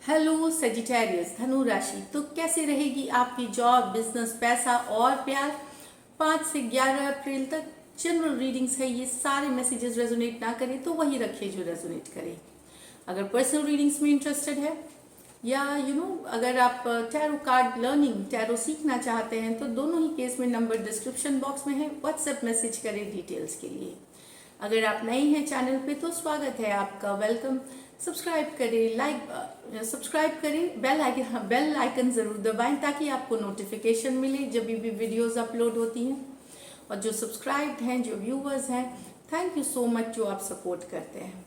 Hello Sagittarius धनु राशि। तो कैसे रहेगी आपकी जॉब, बिजनेस, पैसा और प्यार? 5 से 11 अप्रैल तक जनरल रीडिंग्स है। ये सारे मैसेजेस रेजोनेट ना करें तो वही रखिए जो रेजोनेट करे। अगर पर्सनल रीडिंग्स में इंटरेस्टेड है या अगर आप टैरो कार्ड लर्निंग, टैरो सीखना चाहते हैं तो दोनों ही केस में नंबर डिस्क्रिप्शन बॉक्स में है, व्हाट्सएप मैसेज करें डिटेल्स के लिए। अगर आप नए हैं चैनल पे तो स्वागत है आपका, वेलकम। सब्सक्राइब करें, सब्सक्राइब करें, बेल आइकन ज़रूर दबाएं ताकि आपको नोटिफिकेशन मिले जब भी वीडियोस अपलोड होती हैं। और जो सब्सक्राइब्ड हैं, जो व्यूवर्स हैं, थैंक यू सो मच जो आप सपोर्ट करते हैं।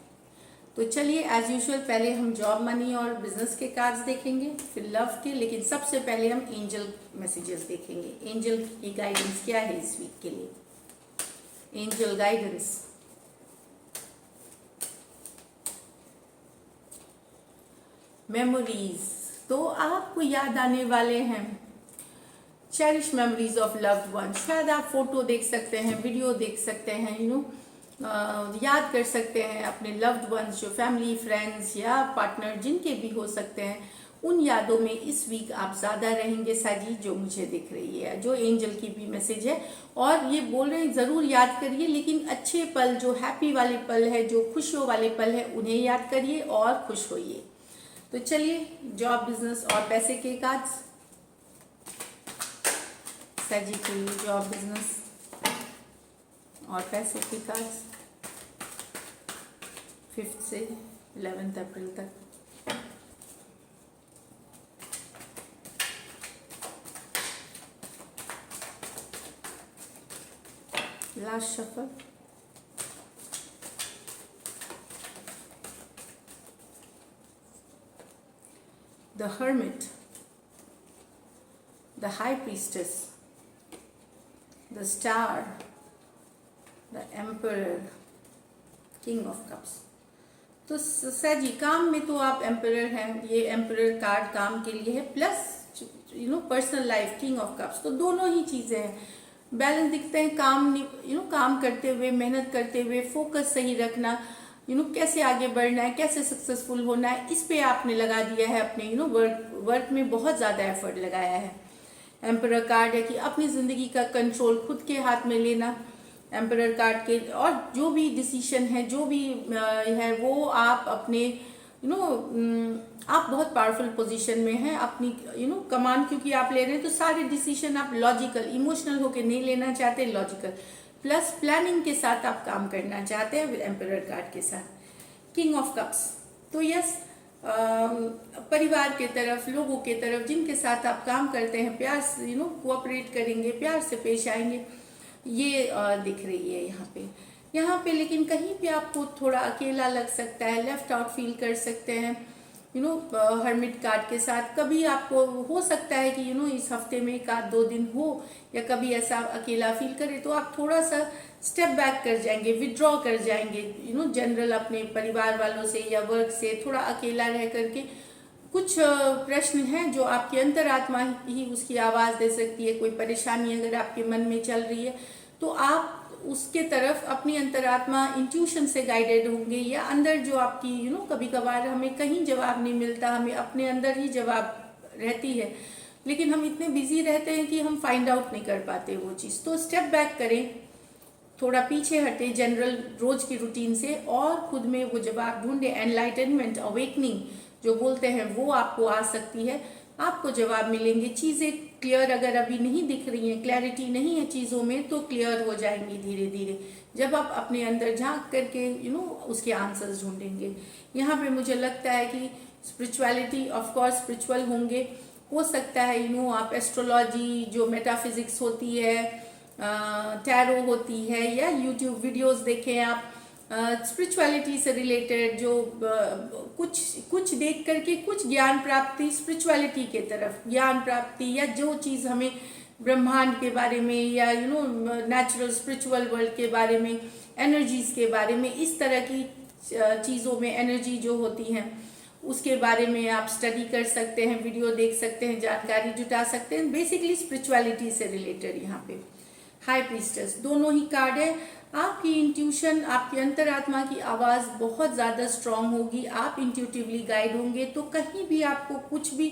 तो चलिए एज यूजुअल पहले हम जॉब, मनी और बिजनेस के कार्ड्स देखेंगे, फिर लव के, लेकिन सबसे पहले हम एंजल मैसेजेस देखेंगे। एंजल की गाइडेंस क्या है इस वीक के लिए? Angel guidance, memories. तो आपको याद आने वाले हैं cherish memories of loved one. शायद आप फोटो देख सकते हैं, वीडियो देख सकते हैं, याद कर सकते हैं अपने लव्ड वंस, जो फैमिली, फ्रेंड्स या पार्टनर जिनके भी हो सकते हैं। उन यादों में इस वीक आप ज़्यादा रहेंगे साजी, जो मुझे दिख रही है, जो एंजल की भी मैसेज है। और ये बोल रहे हैं ज़रूर याद करिए, लेकिन अच्छे पल, जो हैप्पी वाले पल है, जो खुशियों वाले पल है, उन्हें याद करिए और खुश होइए। तो चलिए जॉब, बिजनेस और पैसे के कार्ड्स सजी के लिए, जॉब, बिजनेस और पैसे के कार्ड्स 5 से 11 अप्रैल तक। Last shuffle, the hermit, the high priestess, the star, the emperor, king of cups। तो सजी काम में तो आप एम्परर हैं, ये एम्परर कार्ड काम के लिए है, plus personal life, king of cups. तो दोनों ही चीजें हैं, बैलेंस दिखते हैं। काम काम करते हुए, मेहनत करते हुए, फोकस सही रखना, कैसे आगे बढ़ना है, कैसे सक्सेसफुल होना है, इस पे आपने लगा दिया है अपने वर्क में बहुत ज़्यादा एफर्ट लगाया है। एम्परर कार्ड है कि अपनी ज़िंदगी का कंट्रोल खुद के हाथ में लेना। एम्परर कार्ड के, और जो भी डिसीशन है, जो भी है, वो आप अपने आप बहुत पावरफुल पोजीशन में हैं अपनी कमांड, क्योंकि आप ले रहे हैं। तो सारे डिसीजन आप लॉजिकल, इमोशनल होके नहीं लेना चाहते, लॉजिकल प्लस प्लानिंग के साथ आप काम करना चाहते हैं एम्परर कार्ड के साथ। किंग ऑफ कप्स, तो यस, परिवार के तरफ, लोगों के तरफ जिनके साथ आप काम करते हैं, प्यार से कोऑपरेट करेंगे, प्यार से पेश आएंगे, ये दिख रही है यहाँ पे। लेकिन कहीं पे आपको थोड़ा अकेला लग सकता है, लेफ्ट आउट फील कर सकते हैं हर्मिट कार्ड के साथ। कभी आपको हो सकता है कि इस हफ्ते में 1-2 दिन हो, या कभी ऐसा अकेला फील करे तो आप थोड़ा सा स्टेप बैक कर जाएंगे, विड्रॉ कर जाएंगे जनरल अपने परिवार वालों से या वर्क से, थोड़ा अकेला रह करके। कुछ प्रश्न हैं जो आपकी अंतरात्मा ही उसकी आवाज़ दे सकती है। कोई परेशानी अगर आपके मन में चल रही है तो आप उसके तरफ अपनी अंतरात्मा इंट्यूशन से गाइडेड होंगे, या अंदर जो आपकी कभी कभार हमें कहीं जवाब नहीं मिलता, हमें अपने अंदर ही जवाब रहती है, लेकिन हम इतने बिजी रहते हैं कि हम फाइंड आउट नहीं कर पाते वो चीज़। तो स्टेप बैक करें, थोड़ा पीछे हटे जनरल रोज की रूटीन से, और खुद में वो जवाब ढूंढे। एनलाइटनमेंट, अवेकनिंग जो बोलते हैं, वो आपको आ सकती है, आपको जवाब मिलेंगे। चीज़ें क्लियर अगर अभी नहीं दिख रही हैं, क्लैरिटी नहीं है चीज़ों में, तो क्लियर हो जाएंगी धीरे धीरे जब आप अपने अंदर झांक करके उसके आंसर्स ढूंढेंगे। यहाँ पे मुझे लगता है कि स्पिरिचुअलिटी, ऑफ कोर्स स्पिरिचुअल होंगे, हो सकता है आप एस्ट्रोलॉजी, जो मेटाफिजिक्स होती है, टैरो होती है, या यूट्यूब वीडियोस देखें आप स्पिरिचुअलिटी से रिलेटेड, जो कुछ देख करके कुछ ज्ञान प्राप्ति, स्पिरिचुअलिटी के तरफ ज्ञान प्राप्ति, या जो चीज़ हमें ब्रह्मांड के बारे में या नेचुरल स्पिरिचुअल वर्ल्ड के बारे में, एनर्जीज के बारे में, इस तरह की चीज़ों में एनर्जी जो होती हैं उसके बारे में आप स्टडी कर सकते हैं, वीडियो देख सकते हैं, जानकारी जुटा सकते हैं। बेसिकली स्पिरिचुअलिटी से रिलेटेड यहाँ पे हाई प्रीस्टेस, दोनों ही कार्ड है। आपकी इंट्यूशन, आपकी अंतरात्मा की आवाज़ बहुत ज़्यादा स्ट्रांग होगी, आप इंट्यूटिवली गाइड होंगे। तो कहीं भी आपको कुछ भी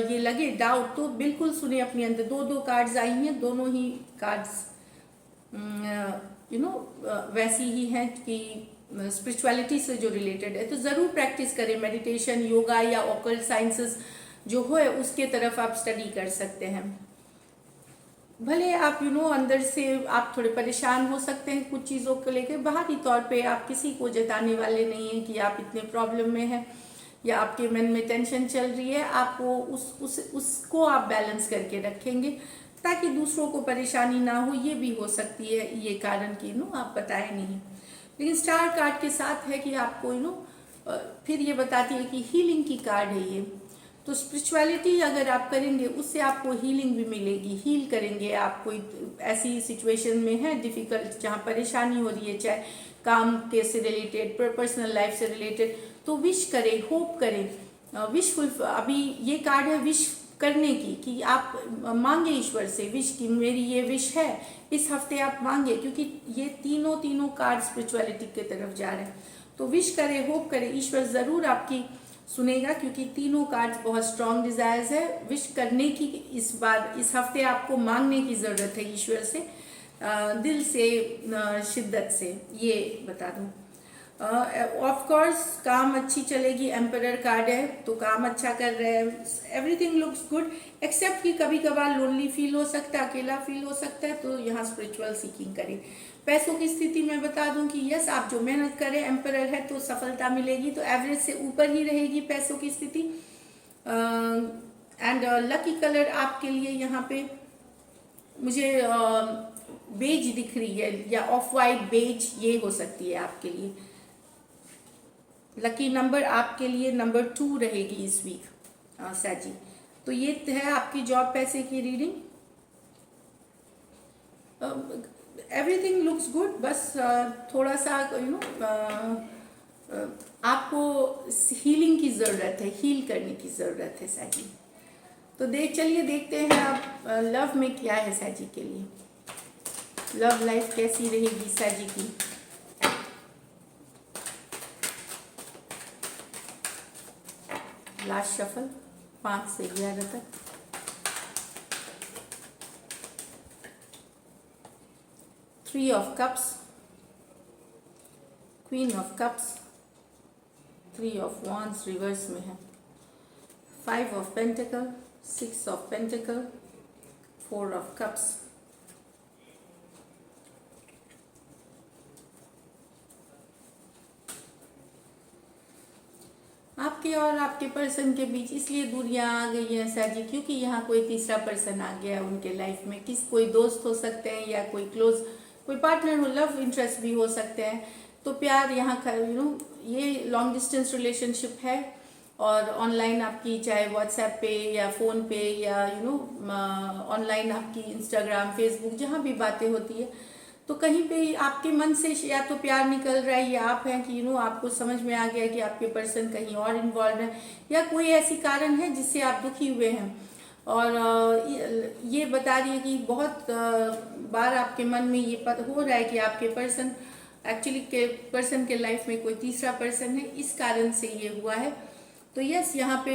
ये लगे डाउट, तो बिल्कुल सुने अपने अंदर। दो दो कार्ड्स आई हैं, दोनों ही कार्ड्स वैसी ही हैं कि स्पिरिचुअलिटी से जो रिलेटेड है। तो ज़रूर प्रैक्टिस करें, मेडिटेशन, योगा या ऑकल्ट साइंसेस जो हो उसके तरफ आप स्टडी कर सकते हैं। भले आप अंदर से आप थोड़े परेशान हो सकते हैं कुछ चीज़ों को लेकर, बाहरी तौर पे आप किसी को जताने वाले नहीं हैं कि आप इतने प्रॉब्लम में हैं या आपके मन में टेंशन चल रही है। आप वो उसको आप बैलेंस करके रखेंगे ताकि दूसरों को परेशानी ना हो। ये भी हो सकती है ये कारण कि आप बताए नहीं। लेकिन स्टार कार्ड के साथ है कि आपको फिर ये बताती है कि हीलिंग की कार्ड है ये। तो स्पिरिचुअलिटी अगर आप करेंगे उससे आपको हीलिंग भी मिलेगी, हील करेंगे आप। कोई ऐसी सिचुएशन में है डिफिकल्ट जहाँ परेशानी हो रही है, चाहे काम के से रिलेटेड, पर्सनल लाइफ से रिलेटेड, तो विश करें, होप करें। विशफुल अभी ये कार्ड है विश करने की, कि आप मांगे ईश्वर से विश की मेरी ये विश है, इस हफ्ते आप मांगे, क्योंकि ये तीनों कार्ड स्पिरिचुअलिटी की तरफ जा रहे हैं। तो विश करें, होप करें, ईश्वर ज़रूर आपकी सुनेगा, क्योंकि तीनों कार्ड्स बहुत स्ट्रॉन्ग डिजायर्स है विश करने की। इस बार इस हफ्ते आपको मांगने की ज़रूरत है ईश्वर से, दिल से, शिद्दत से, ये बता दूं। ऑफ कोर्स काम अच्छी चलेगी, एम्परर कार्ड है तो काम अच्छा कर रहे हैं, एवरीथिंग लुक्स गुड, एक्सेप्ट कि कभी कभार लोनली फील हो सकता है, अकेला फील हो सकता है, तो यहाँ स्पिरिचुअल सीकिंग करें। पैसों की स्थिति में बता दूं कि यस, आप जो मेहनत करें, एम्परर है तो सफलता मिलेगी, तो एवरेज से ऊपर ही रहेगी पैसों की स्थिति। एंड लकी कलर आपके लिए यहाँ पे मुझे बेज दिख रही है, या ऑफ वाइट बेज, ये हो सकती है आपके लिए। लकी नंबर आपके लिए नंबर 2 रहेगी इस वीक साजी। तो ये है आपकी जॉब पैसे की रीडिंग। एवरीथिंग लुक्स गुड, बस थोड़ा सा आपको हीलिंग की ज़रूरत है, हील करने की ज़रूरत है साजी। तो चलिए देखते हैं अब लव में क्या है साजी के लिए, लव लाइफ कैसी रहेगी साजी की। लास्ट शफल 5 से 11 तक। Three of cups, queen of cups, 3 of wands reverse में है, 5 of pentacle, 6 of pentacle, 4 of cups. आपके और आपके पर्सन के बीच इसलिए दूरियां आ गई हैं साजी, क्योंकि यहाँ कोई तीसरा पर्सन आ गया है उनके लाइफ में। कोई दोस्त हो सकते हैं या कोई क्लोज, कोई पार्टनर हो, लव इंटरेस्ट भी हो सकते हैं। तो प्यार यहाँ ये लॉन्ग डिस्टेंस रिलेशनशिप है, और ऑनलाइन आपकी चाहे व्हाट्सएप पे या फ़ोन पे या ऑनलाइन आपकी इंस्टाग्राम, फेसबुक, जहाँ भी बातें होती है, तो कहीं पे आपके मन से या तो प्यार निकल रहा है, या आप हैं कि आपको समझ में आ गया कि आपके पर्सन कहीं और इन्वॉल्व है, या कोई ऐसी कारण है जिससे आप दुखी हुए हैं। और ये बता रही है कि बहुत बार आपके मन में ये हो रहा है कि आपके पर्सन एक्चुअली के पर्सन के लाइफ में कोई तीसरा पर्सन है, इस कारण से ये हुआ है। तो यस, यहाँ पे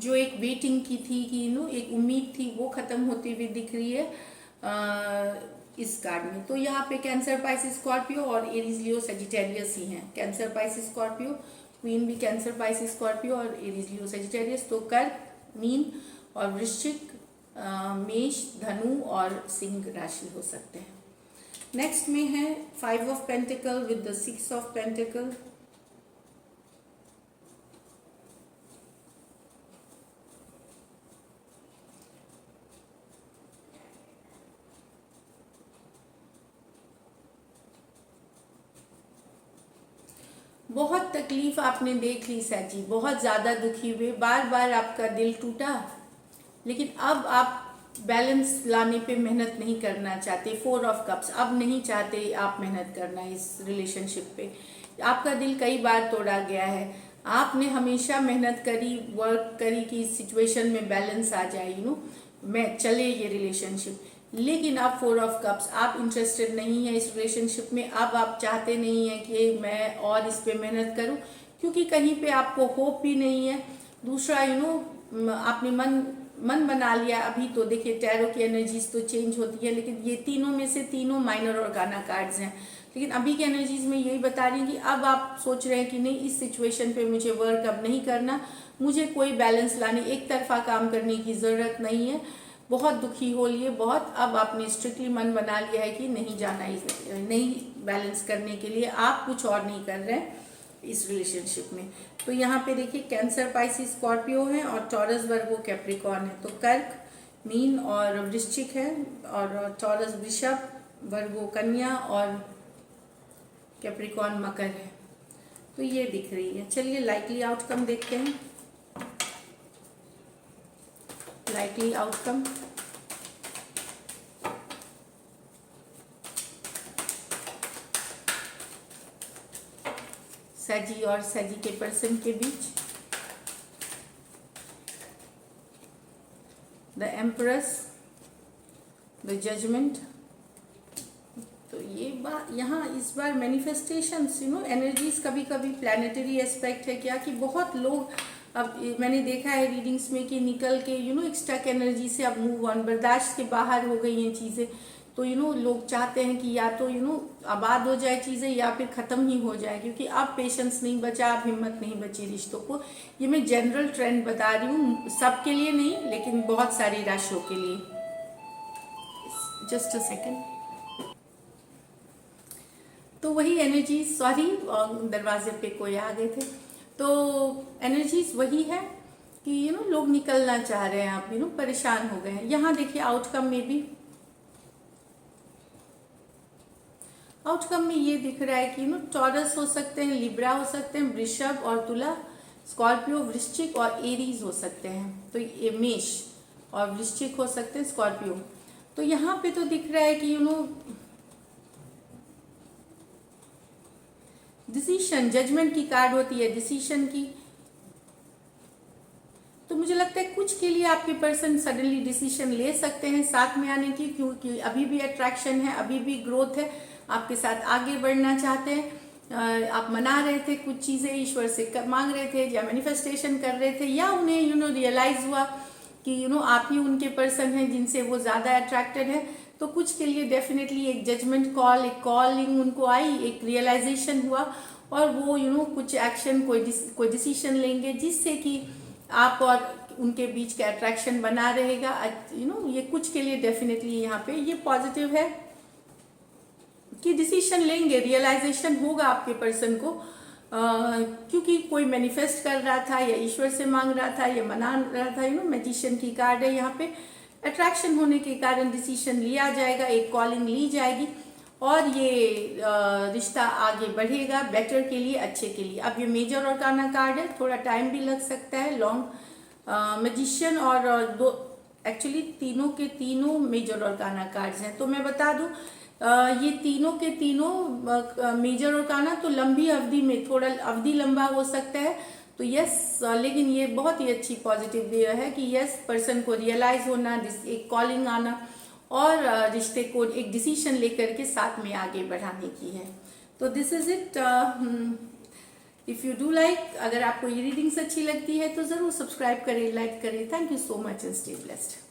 जो एक वेटिंग की थी कि एक उम्मीद थी, वो खत्म होती हुई दिख रही है इस कार्ड में। तो यहाँ पे कैंसर, पाइसिस, स्कॉर्पियो और एरीज, लियो, सेजिटेरियस ही हैं। कैंसर, पाइसिस, स्कॉर्पियो, क्वीन भी कैंसर, पाइसिस, स्कॉर्पियो और एरीज, लियो, सेजिटेरियस। तो कर्क, मीन और वृश्चिक, मेष, धनु और सिंह राशि हो सकते हैं। नेक्स्ट में है 5 of pentacle with the 6 of pentacle. बहुत तकलीफ आपने देख ली साजी, बहुत ज़्यादा दुखी हुए, बार बार आपका दिल टूटा, लेकिन अब आप बैलेंस लाने पे मेहनत नहीं करना चाहते। 4 ऑफ कप्स, अब नहीं चाहते आप मेहनत करना इस रिलेशनशिप पे। आपका दिल कई बार तोड़ा गया है, आपने हमेशा मेहनत करी, वर्क करी कि इस सिचुएशन में बैलेंस आ जाए, मैं चले ये रिलेशनशिप, लेकिन अब 4 ऑफ कप्स, आप इंटरेस्टेड नहीं है इस रिलेशनशिप में, अब आप चाहते नहीं है कि मैं और इस पे मेहनत करूं, क्योंकि कहीं पे आपको होप भी नहीं है। दूसरा आपने मन बना लिया। अभी तो देखिए टैरो की एनर्जीज तो चेंज होती है, लेकिन ये तीनों में से तीनों माइनर ऑर्गाना कार्ड्स हैं। लेकिन अभी की एनर्जीज में यही बता रही हैं कि अब आप सोच रहे हैं कि नहीं, इस सिचुएशन पे मुझे वर्क अब नहीं करना, मुझे कोई बैलेंस लाने, एक तरफा काम करने की ज़रूरत नहीं है। बहुत दुखी हो लिए, बहुत, अब आपने स्ट्रिक्टली मन बना लिया है कि नहीं जाना, नहीं बैलेंस करने के लिए आप कुछ और नहीं कर रहे हैं इस रिलेशनशिप में। तो यहाँ पे देखिए कैंसर, पाइसिस, स्कॉर्पियो है और टॉरस, वर्गो, कैप्रिकॉर्न है। तो कर्क, मीन और वृश्चिक है, और टॉरस वृषभ, वर्गो कन्या और कैप्रिकॉर्न मकर है। तो ये दिख रही है। चलिए लाइकली आउटकम देखते हैं। लाइकली आउटकम, सजी और सजी के पर्सन के बीच, द एम्परस, द जजमेंट। तो ये बात यहाँ इस बार मैनिफेस्टेशंस, एनर्जीज, कभी कभी प्लानिटरी एस्पेक्ट है क्या, कि बहुत लोग, अब मैंने देखा है रीडिंग्स में कि निकल के एक स्टक एनर्जी से अब मूव ऑन, बर्दाश्त के बाहर हो गई हैं चीज़ें। तो लोग चाहते हैं कि या तो आबाद हो जाए चीज़ें या फिर ख़त्म ही हो जाए, क्योंकि अब पेशेंस नहीं बचा, अब हिम्मत नहीं बची रिश्तों को। ये मैं जनरल ट्रेंड बता रही हूँ, सबके लिए नहीं, लेकिन बहुत सारी राशियों के लिए। Just a second. तो वही एनर्जीज, सॉरी दरवाजे पे कोई आ गए थे। तो एनर्जीज वही है कि लोग निकलना चाह रहे हैं, आप परेशान हो गए हैं। यहाँ देखिए आउटकम में भी, आउटकम में ये दिख रहा है कि टॉरस हो सकते हैं, लिब्रा हो सकते हैं, वृषभ और तुला, स्कॉर्पियो, वृश्चिक और एरीज हो सकते हैं। तो ये मेष और वृश्चिक हो सकते हैं, स्कॉर्पियो। तो यहाँ पे तो दिख रहा है कि डिसीशन, जजमेंट की कार्ड होती है डिसीशन की। तो मुझे लगता है कुछ के लिए आपके पर्सन सडनली डिसीजन ले सकते हैं साथ में आने की, क्योंकि अभी भी अट्रैक्शन है, अभी भी ग्रोथ है, आपके साथ आगे बढ़ना चाहते हैं। आप मना रहे थे कुछ चीज़ें, ईश्वर से मांग रहे थे या मैनिफेस्टेशन कर रहे थे, या उन्हें रियलाइज हुआ कि आप ही उनके पर्सन हैं जिनसे वो ज़्यादा अट्रैक्टेड है। तो कुछ के लिए डेफिनेटली एक जजमेंट कॉल, एक कॉलिंग उनको आई, एक रियलाइजेशन हुआ, और वो कुछ एक्शन, कोई डिसीजन लेंगे जिससे कि आप और उनके बीच का अट्रैक्शन बना रहेगा। ये कुछ के लिए डेफिनेटली यहाँ पे ये पॉजिटिव है कि डिसीजन लेंगे, रियलाइजेशन होगा आपके पर्सन को, क्योंकि कोई मैनिफेस्ट कर रहा था या ईश्वर से मांग रहा था या मना रहा था। मैजिशियन की कार्ड है यहाँ पे। अट्रैक्शन होने के कारण डिसीजन लिया जाएगा, एक कॉलिंग ली जाएगी, और ये रिश्ता आगे बढ़ेगा बेटर के लिए, अच्छे के लिए। अब ये मेजर ऑर्गाना कार्ड है, थोड़ा टाइम भी लग सकता है, लॉन्ग। मैजिशियन और दो, एक्चुअली तीनों के तीनों मेजर ऑर्गाना कार्ड्स हैं। तो मैं बता दूं, ये तीनों के तीनों मेजर ऑर्गाना तो लंबी अवधि में, थोड़ा अवधि लंबा हो सकता है। तो यस, लेकिन ये बहुत ही अच्छी पॉजिटिव है कि यस, पर्सन को रियलाइज होना, एक कॉलिंग आना, और रिश्ते को एक डिसीजन लेकर के साथ में आगे बढ़ाने की है। तो this is it. If you do like, अगर आपको ये रीडिंग्स अच्छी लगती है तो ज़रूर सब्सक्राइब करें, लाइक करें। Thank you so much and stay blessed.